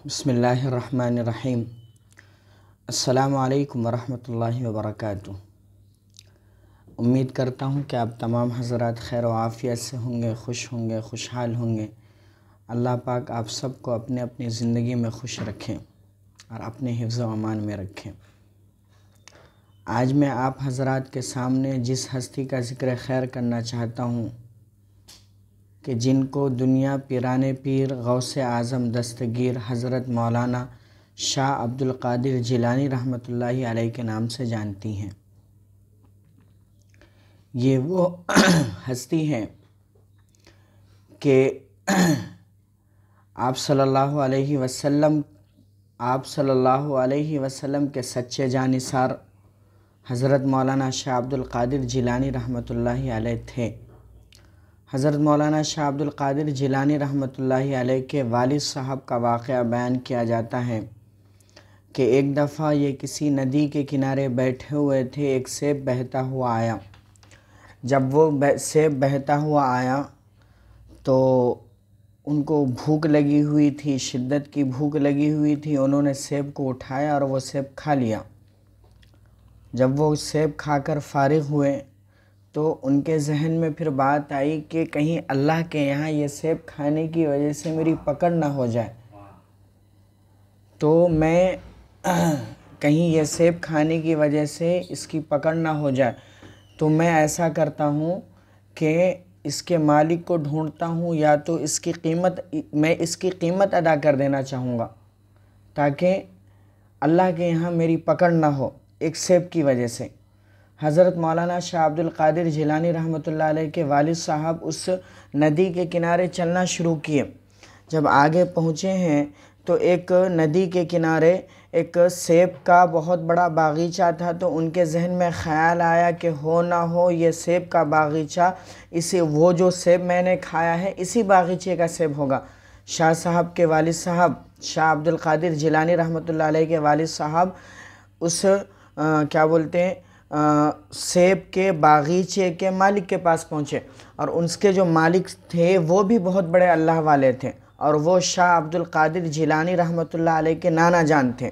बिस्मिल्लाहिर्रहमानिर्रहीम। अस्सलामु अलैकुम वरहमतुल्लाहि वबरकातुहू। उम्मीद करता हूँ कि आप तमाम हज़रात खैर व आफ़ियत से होंगे, खुश होंगे, खुशहाल होंगे। अल्लाह पाक आप सबको अपने अपनी ज़िंदगी में खुश रखें और अपने हिफ्ज़ व अमान में रखें। आज मैं आप हज़रात के सामने जिस हस्ती का ज़िक्र खैर करना चाहता हूँ कि जिनको दुनिया पीराने पीर गौसे आज़म दस्तगीर हज़रत मौलाना शाह अब्दुल क़ादिर जिलानी रहमतुल्लाहि अलैह के नाम से जानती हैं। ये वो हस्ती हैं कि आप सल्लल्लाहु अलैहि वसल्लम के सच्चे जानिसार हज़रत मौलाना शाह अब्दुल क़ादिर जिलानी रहमतुल्लाहि अलैह थे। हज़रत मौलाना शाह अब्दुल क़ादिर जिलानी रहमतुल्लाहि अलैह के वालिद साहब का वाक़या बयान किया जाता है कि एक दफ़ा ये किसी नदी के किनारे बैठे हुए थे। एक सेब बहता हुआ आया। जब वो सेब बहता हुआ आया तो उनको भूख लगी हुई थी, शिद्दत की भूख लगी हुई थी। उन्होंने सेब को उठाया और वो सेब खा लिया। जब वो सेब खाकर फारिग हुए तो उनके जहन में फिर बात आई कि कहीं अल्लाह के यहाँ ये सेब खाने की वजह से मेरी पकड़ ना हो जाए, तो मैं कहीं ये सेब खाने की वजह से इसकी पकड़ ना हो जाए, तो मैं ऐसा करता हूँ कि इसके मालिक को ढूंढता हूँ, या तो मैं इसकी कीमत अदा कर देना चाहूँगा ताकि अल्लाह के यहाँ मेरी पकड़ ना हो एक सेब की वजह से। हज़रत मौलाना शाह अब्दुल क़ादिर जिलानी रहमतुल्लाह अलैह के वालिद साहब उस नदी के किनारे चलना शुरू किए। जब आगे पहुँचे हैं तो एक नदी के किनारे एक सेब का बहुत बड़ा बागीचा था। तो उनके जहन में ख़याल आया कि हो ना हो ये सेब का बागीचा वो जो सेब मैंने खाया है इसी बागीचे का सेब होगा। शाह साहब के वालिद साहब शाह अब्दुल क़ादिर जिलानी रहमतुल्लाह अलैह के वालिद साहब उस सेब के बागीचे के मालिक के पास पहुँचे, और उसके जो मालिक थे वो भी बहुत बड़े अल्लाह वाले थे, और वो शाह अब्दुल क़ादिर जिलानी रहमतुल्लाह अलैह के नाना जान थे।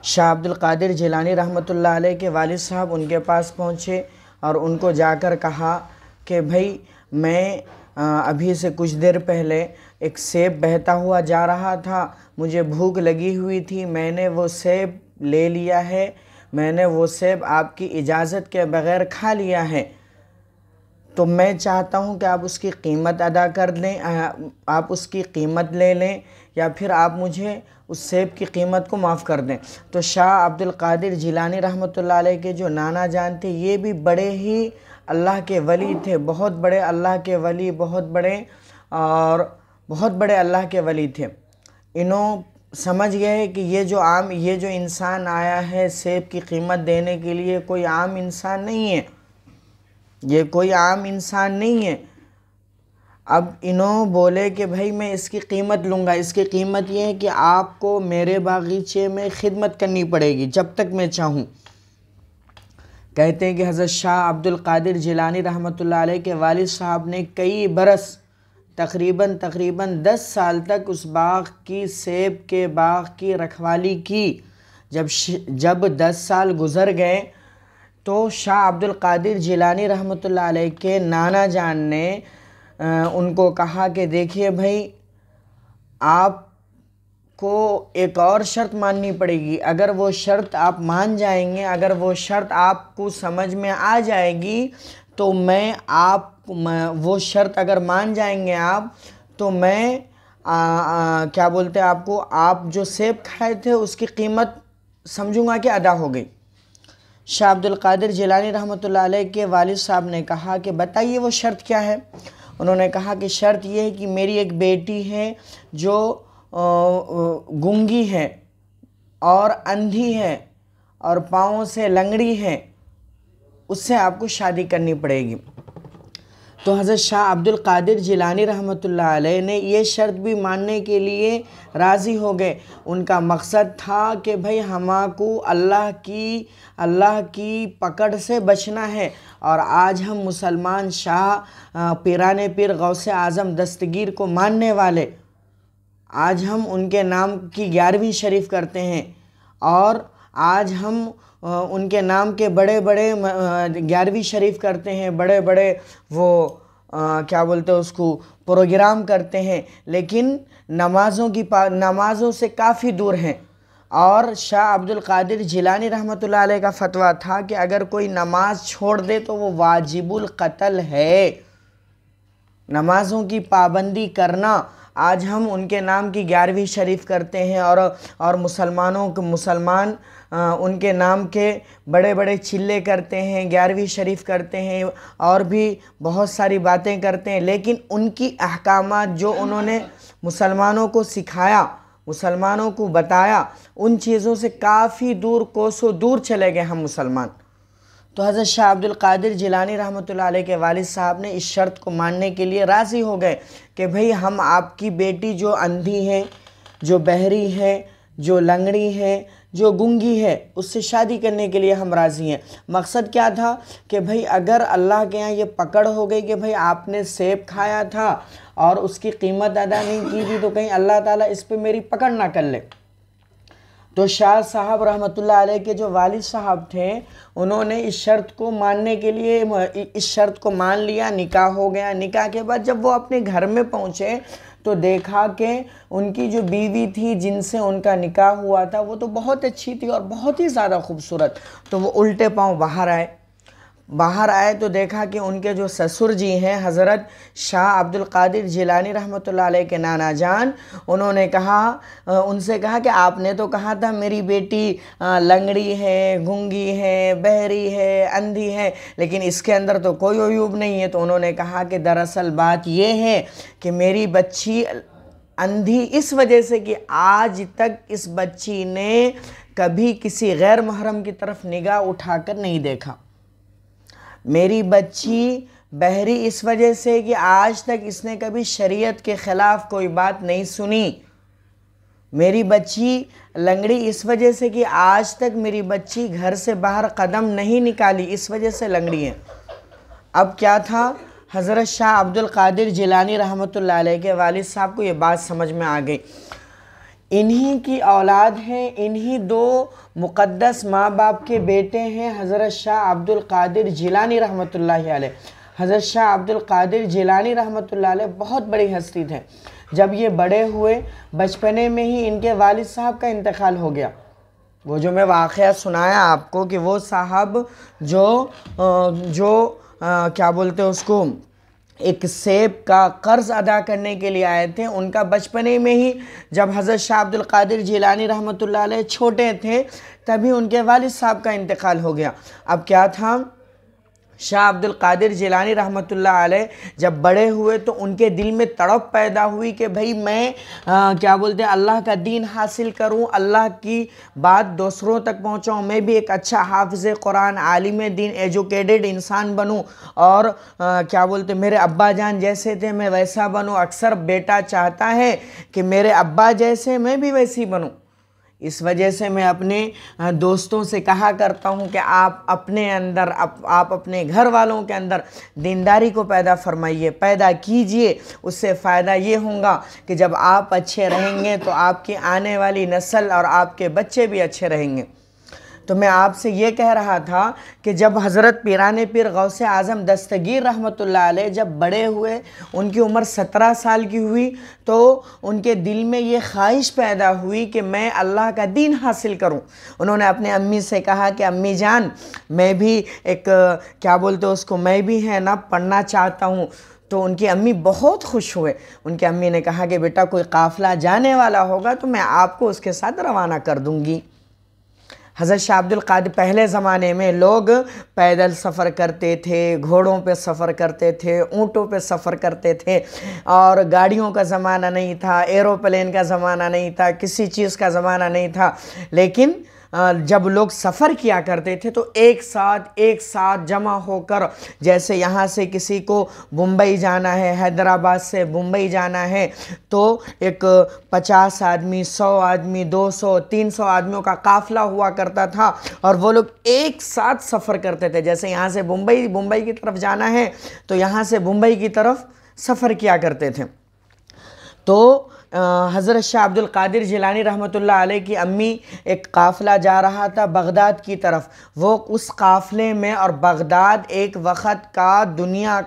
शाह अब्दुल क़ादिर जिलानी रहमतुल्लाह अलैह के वालिद साहब उनके पास पहुँचे और उनको जाकर कहा कि भाई मैं अभी से कुछ देर पहले एक सेब बहता हुआ जा रहा था, मुझे भूख लगी हुई थी, मैंने वो सेब ले लिया है, मैंने वो सेब आपकी इजाज़त के बग़ैर खा लिया है, तो मैं चाहता हूँ कि आप उसकी कीमत अदा कर लें, आप उसकी कीमत ले लें, या फिर आप मुझे उस सेब की कीमत को माफ़ कर दें। तो शाह अब्दुल क़ादिर जिलानी रहमतुल्लाह अलैह के जो नाना जान थे ये भी बड़े ही अल्लाह के वली थे, बहुत बड़े अल्लाह के वली, बहुत बड़े अल्लाह के वली थे। इन्हों समझ गए कि ये जो इंसान आया है सेब की कीमत देने के लिए कोई आम इंसान नहीं है, ये कोई आम इंसान नहीं है। अब इन्हों बोले कि भाई मैं इसकी कीमत लूँगा। इसकी कीमत ये है कि आपको मेरे बागीचे में खिदमत करनी पड़ेगी जब तक मैं चाहूँ। कहते हैं कि हज़रत शाह अब्दुल क़ादिर जिलानी रहमतुल्लाह अलैह के वालिद साहब ने कई बरस तकरीबन 10 साल तक उस बाग़ की सेब के बाग़ की रखवाली की। जब 10 साल गुज़र गए तो शाह अब्दुल क़ादिर जिलानी रहमतुल्लाह अलैह के नाना जान ने उनको कहा कि देखिए भाई आपको एक और शर्त माननी पड़ेगी। अगर वो शर्त आप मान जाएंगे, अगर वो शर्त आपको समझ में आ जाएगी तो वो शर्त अगर मान जाएंगे आप, तो मैं आपको आप जो सेब खाए थे उसकी कीमत समझूंगा कि अदा हो गई। शाह अब्दुल क़ादिर जिलानी रहमतुल्लाह अलैह के वालिद साहब ने कहा कि बताइए वो शर्त क्या है। उन्होंने कहा कि शर्त ये है कि मेरी एक बेटी है जो गूंगी है और अंधी है और पाँव से लंगड़ी है, उससे आपको शादी करनी पड़ेगी। तो हज़रत शाह अब्दुल क़ादिर जिलानी रहमतुल्लाह अलैह ने ये शर्त भी मानने के लिए राज़ी हो गए। उनका मकसद था कि भाई हमाको अल्लाह की पकड़ से बचना है, और आज हम मुसलमान शाह पीराने पीर गौसे आज़म दस्तगीर को मानने वाले आज हम उनके नाम की 11वीं शरीफ करते हैं, और आज हम उनके नाम के बड़े बड़े 11वीं शरीफ करते हैं, बड़े बड़े वो क्या बोलते हैं उसको, प्रोग्राम करते हैं, लेकिन नमाज़ों से काफ़ी दूर हैं। और शाह अब्दुल कादिर जिलानी रहमतुल्लाह अलैह का फतवा था कि अगर कोई नमाज छोड़ दे तो वो वाजिबुल कत्ल है। नमाज़ों की पाबंदी करना, आज हम उनके नाम की 11वीं शरीफ करते हैं, और मुसलमान उनके नाम के बड़े बड़े चिल्ले करते हैं, 11वीं शरीफ करते हैं, और भी बहुत सारी बातें करते हैं, लेकिन उनकी अहकामात जो उन्होंने मुसलमानों को सिखाया, मुसलमानों को बताया, उन चीज़ों से काफ़ी दूर, कोसों दूर चले गए हम मुसलमान। तो हज़रत शाह अब्दुल कादिर जिलानी रहमतुल्लाह अलैह के वालिद साहब ने इस शर्त को मानने के लिए राज़ी हो गए कि भाई हम आपकी बेटी जो अंधी है, जो बहरी है, जो लंगड़ी है, जो गूंगी है, उससे शादी करने के लिए हम राज़ी हैं। मकसद क्या था कि भाई अगर अल्लाह के यहाँ ये पकड़ हो गई कि भाई आपने सेब खाया था और उसकी कीमत अदा नहीं की थी, तो कहीं अल्लाह ताला इस पे मेरी पकड़ ना कर ले। तो शाह साहब रहमतुल्लाह अलैह के जो वालिद साहब थे, उन्होंने इस शर्त को मानने के लिए इस शर्त को मान लिया, निकाह हो गया। निकाह के बाद जब वो अपने घर में पहुँचे तो देखा कि उनकी जो बीवी थी जिनसे उनका निकाह हुआ था वो तो बहुत अच्छी थी और बहुत ही ज़्यादा खूबसूरत। तो वो उल्टे पाँव बाहर आए तो देखा कि उनके जो ससुर जी हैं हज़रत शाह अब्दुल कादिर जिलानी रहमतुल्लाह अलैह के नाना जान, उन्होंने उनसे कहा कि आपने तो कहा था मेरी बेटी लंगड़ी है, गूंगी है, बहरी है, अंधी है, लेकिन इसके अंदर तो कोई अयूब नहीं है। तो उन्होंने कहा कि दरअसल बात ये है कि मेरी बच्ची अंधी इस वजह से कि आज तक इस बच्ची ने कभी किसी गैर महरम की तरफ निगाह उठाकर नहीं देखा। मेरी बच्ची बहरी इस वजह से कि आज तक इसने कभी शरीयत के ख़िलाफ़ कोई बात नहीं सुनी। मेरी बच्ची लंगड़ी इस वजह से कि आज तक मेरी बच्ची घर से बाहर कदम नहीं निकाली, इस वजह से लंगड़ी है। अब क्या था, हज़रत शाह अब्दुल कादिर जिलानी रहमतुल्लाह अलैह के वालिद साहब को ये बात समझ में आ गई। इन्हीं की औलाद हैं, इन्हीं दो मुक़द्दस माँ बाप के बेटे हैं हज़रत शाह अब्दुल कादिर जिलानी रहमतुल्लाह अलैह। हज़रत शाह अब्दुल कादिर जिलानी रहमतुल्लाह अलैह बहुत बड़ी हस्ती थे। जब ये बड़े हुए, बचपने में ही इनके वालिद साहब का इंतकाल हो गया। वो जो मैं वाक़या सुनाया आपको कि वो साहब जो क्या बोलते हैं उसको, एक सेब का कर्ज़ अदा करने के लिए आए थे, उनका बचपने में ही जब हज़रत शाह अब्दुल कादिर जिलानी रहमतुल्लाह अलैह छोटे थे तभी उनके वालिद साहब का इंतकाल हो गया। अब क्या था, शाह अब्दुल कादिर जिलानी रहमतुल्लाह अलैह जब बड़े हुए तो उनके दिल में तड़प पैदा हुई कि भाई मैं क्या बोलते हैं अल्लाह का दीन हासिल करूं, अल्लाह की बात दूसरों तक पहुंचाऊं, मैं भी एक अच्छा हाफिज़ कुरान, आलिम दीन, एजुकेटेड इंसान बनूं, और क्या बोलते मेरे अब्बा जान जैसे थे मैं वैसा बनूं। अक्सर बेटा चाहता है कि मेरे अब्बा जैसे मैं भी वैसी बनूं। इस वजह से मैं अपने दोस्तों से कहा करता हूं कि आप अपने अंदर, आप अपने घर वालों के अंदर दीनदारी को पैदा कीजिए। उससे फ़ायदा ये होगा कि जब आप अच्छे रहेंगे तो आपकी आने वाली नस्ल और आपके बच्चे भी अच्छे रहेंगे। तो मैं आपसे ये कह रहा था कि जब हज़रत पीराने पीर गौसे आज़म दस्तगीर रहमतुल्लाह अलैह जब बड़े हुए, उनकी उम्र 17 साल की हुई, तो उनके दिल में ये ख्वाहिश पैदा हुई कि मैं अल्लाह का दीन हासिल करूं। उन्होंने अपने अम्मी से कहा कि अम्मी जान मैं भी एक क्या बोलते उसको, मैं भी है ना पढ़ना चाहता हूँ। तो उनकी अम्मी बहुत खुश हुए। उनकी अम्मी ने कहा कि बेटा कोई काफ़िला जाने वाला होगा तो मैं आपको उसके साथ रवाना कर दूँगी। हज़रत शाह अब्दुल कादिर, पहले ज़माने में लोग पैदल सफ़र करते थे, घोड़ों पे सफ़र करते थे, ऊँटों पे सफ़र करते थे, और गाड़ियों का ज़माना नहीं था, एरोप्लेन का ज़माना नहीं था, किसी चीज़ का ज़माना नहीं था। लेकिन जब लोग सफ़र किया करते थे तो एक साथ जमा होकर, जैसे यहाँ से किसी को मुंबई जाना है, हैदराबाद से मुंबई जाना है, तो एक 50 आदमी, 100 आदमी, 200, 300 आदमियों का काफ़िला हुआ करता था और वो लोग एक साथ सफ़र करते थे। जैसे यहाँ से मुंबई की तरफ जाना है तो यहाँ से मुंबई की तरफ सफ़र किया करते थे। तो हज़रत शाह अब्दुल कादिर जिलानी रहमतुल्लाह अलैह की अम्मी एक काफ़िला जा रहा था बगदाद की तरफ। वो उस काफ़िले में, और बगदाद एक वक़्त का दुनिया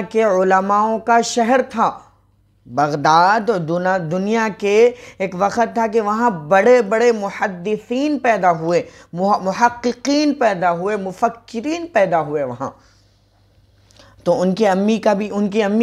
के उलमाओं का शहर था। बगदाद दुनिया के एक वक़्त था कि वहाँ बड़े बड़े मुहद्दिसीन पैदा हुए, मुहक्किकीन पैदा हुए, मुफक्किरीन पैदा हुए वहाँ। तो उनकी अम्मी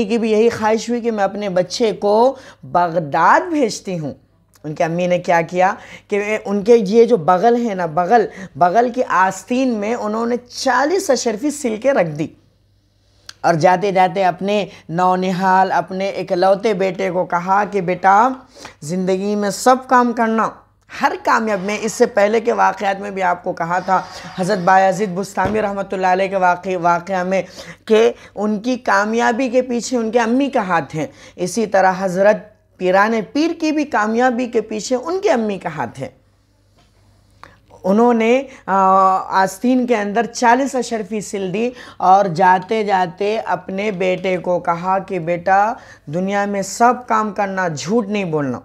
की भी यही ख्वाहिश हुई कि मैं अपने बच्चे को बगदाद भेजती हूँ। उनकी अम्मी ने क्या किया कि उनके ये जो बगल है ना, बगल की आस्तीन में उन्होंने 40 अशरफी सिल के रख दी, और जाते जाते अपने नौनिहाल अपने इकलौते बेटे को कहा कि बेटा ज़िंदगी में सब काम करना, हर कामयाब। मैं इससे पहले के वाक़यात में भी आपको कहा था हज़रत बायज़ीद बुस्तामी रहमतुल्लाह अलैह के वाक़या में कि उनकी कामयाबी के पीछे उनके अम्मी का हाथ है। इसी तरह हज़रत पीराने पीर की भी कामयाबी के पीछे उनके अम्मी का हाथ है। उन्होंने आस्तीन के अंदर 40 अशरफी सिल दी, और जाते जाते अपने बेटे को कहा कि बेटा दुनिया में सब काम करना, झूठ नहीं बोलना।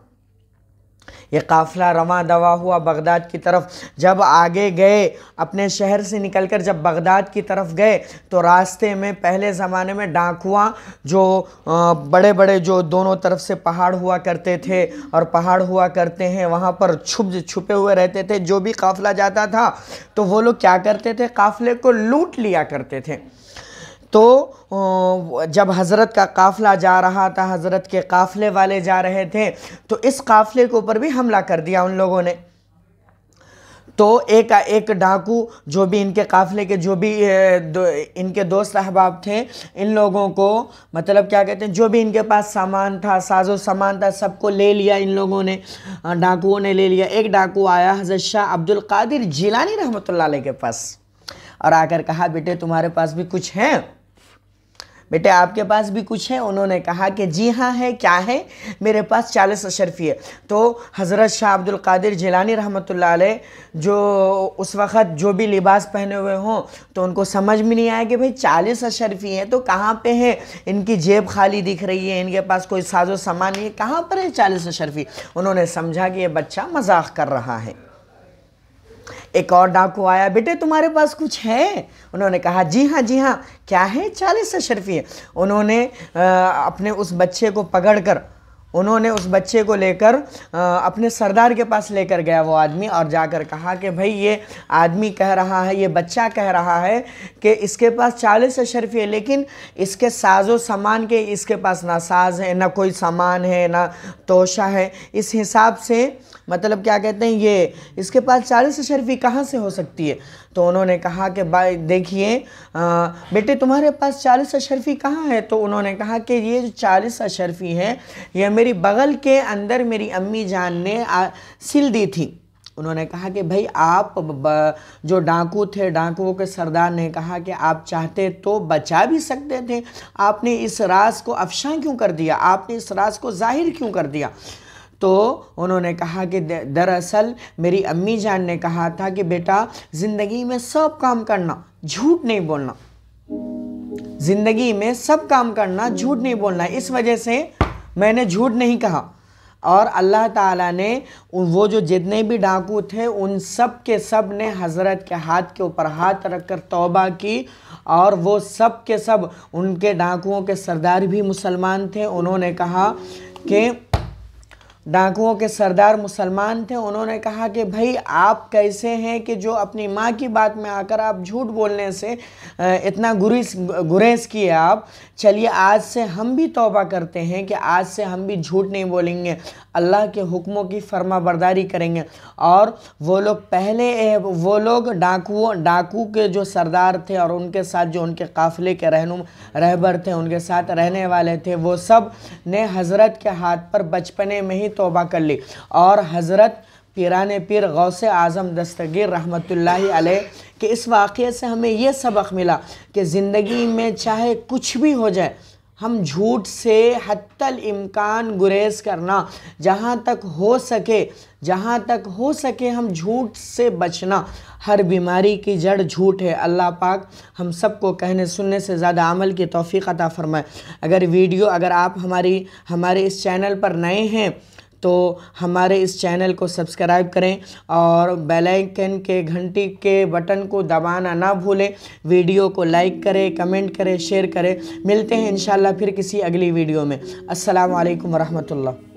ये काफ़िला रवां दवा हुआ बगदाद की तरफ। जब आगे गए, अपने शहर से निकलकर जब बगदाद की तरफ गए, तो रास्ते में पहले ज़माने में डाकुआ जो बड़े बड़े जो दोनों तरफ से पहाड़ हुआ करते थे, और पहाड़ हुआ करते हैं वहाँ पर छुपे हुए रहते थे। जो भी काफ़िला जाता था तो वो लोग क्या करते थे, काफ़िले को लूट लिया करते थे। तो जब हज़रत का काफ़िला जा रहा था, हज़रत के काफ़िले वाले जा रहे थे, तो इस काफ़िले के ऊपर भी हमला कर दिया उन लोगों ने। तो एक डाकू जो भी इनके काफ़िले के जो भी इनके दोस्त अहबाब थे, इन लोगों को मतलब क्या कहते हैं, जो भी इनके पास सामान था, साजो सामान था, सबको ले लिया इन लोगों ने, डाकुओं ने ले लिया। एक डाकू आया हज़रत शाह अब्दुल कादिर जिलानी रहमतुल्लाह अलैह के पास, और आकर कहा बेटे तुम्हारे पास भी कुछ है, बेटे आपके पास भी कुछ है। उन्होंने कहा कि जी हाँ है, क्या है, मेरे पास 40 अशरफी है। तो हज़रत शाह अब्दुल कादिर जिलानी रहमतुल्लाह अलैह जो उस वक़्त जो भी लिबास पहने हुए हों, तो उनको समझ में नहीं आया कि भाई 40 अशरफी हैं तो कहाँ पे है, इनकी जेब खाली दिख रही है, इनके पास कोई साजो सामान नहीं है, कहाँ पर है 40 अशरफी। उन्होंने समझा कि ये बच्चा मजाक कर रहा है। एक और डाकू आया, बेटे तुम्हारे पास कुछ है? उन्होंने कहा जी हाँ, क्या है, 40 अशरफी है। उन्होंने अपने उस बच्चे को पकड़कर, उन्होंने उस बच्चे को लेकर अपने सरदार के पास लेकर गया वो आदमी, और जाकर कहा कि भाई ये आदमी कह रहा है, ये बच्चा कह रहा है कि इसके पास 40 अशरफी है, लेकिन इसके साजो सामान के इसके पास ना साज है, ना कोई सामान है, ना तोशा है। इस हिसाब से मतलब क्या कहते हैं, ये इसके पास 40 अशरफी कहाँ से हो सकती है। तो उन्होंने कहा कि भाई देखिए बेटे तुम्हारे पास 40 अशरफी कहाँ है। तो उन्होंने कहा कि ये जो 40 अशरफी है, ये मेरी बगल के अंदर मेरी अम्मी जान ने सिल दी थी। उन्होंने कहा कि भाई आप जो डाकू थे, डाकुओं के सरदार ने कहा कि आप चाहते तो बचा भी सकते थे, आपने इस राज को अफशा क्यों कर दिया, आपने इस राज को जाहिर क्यों कर दिया। तो उन्होंने कहा कि दरअसल मेरी अम्मी जान ने कहा था कि बेटा ज़िंदगी में सब काम करना, झूठ नहीं बोलना, ज़िंदगी में सब काम करना, झूठ नहीं बोलना। इस वजह से मैंने झूठ नहीं कहा, और अल्लाह ताला ने वो जो जितने भी डाकू थे उन सब के सब ने हज़रत के हाथ के ऊपर हाथ रखकर तौबा की, और वो सब के सब उनके डाकुओं के सरदार भी मुसलमान थे। उन्होंने कहा कि डाकुओं के सरदार मुसलमान थे। उन्होंने कहा कि भाई आप कैसे हैं कि जो अपनी माँ की बात में आकर आप झूठ बोलने से इतना गुरेज किए आप। चलिए आज से हम भी तौबा करते हैं कि आज से हम भी झूठ नहीं बोलेंगे, अल्लाह के हुक्मों की फर्माबरदारी करेंगे। और वो लोग डाकू के जो सरदार थे और उनके साथ जो उनके काफ़िले के रहबर थे, उनके साथ रहने वाले थे, वो सब ने हज़रत के हाथ पर बचपने में ही तौबा कर ली। और हज़रत पीराने पीर गौसे आज़म दस्तगीर रहमतुल्लाहि अलैह के इस वाक़े से हमें यह सबक मिला कि ज़िंदगी में चाहे कुछ भी हो जाए, हम झूठ से हत्तल इम्कान गुरेज करना, जहाँ तक हो सके हम झूठ से बचना। हर बीमारी की जड़ झूठ है। अल्लाह पाक हम सबको कहने सुनने से ज़्यादा अमल की तौफीक अता फरमाए। अगर आप हमारे इस चैनल पर नए हैं तो हमारे इस चैनल को सब्सक्राइब करें और बेल आइकन के घंटी के बटन को दबाना ना भूलें। वीडियो को लाइक करें, कमेंट करें, शेयर करें। मिलते हैं इंशाल्लाह फिर किसी अगली वीडियो में। अस्सलामु अलैकुम वरहमतुल्लाह।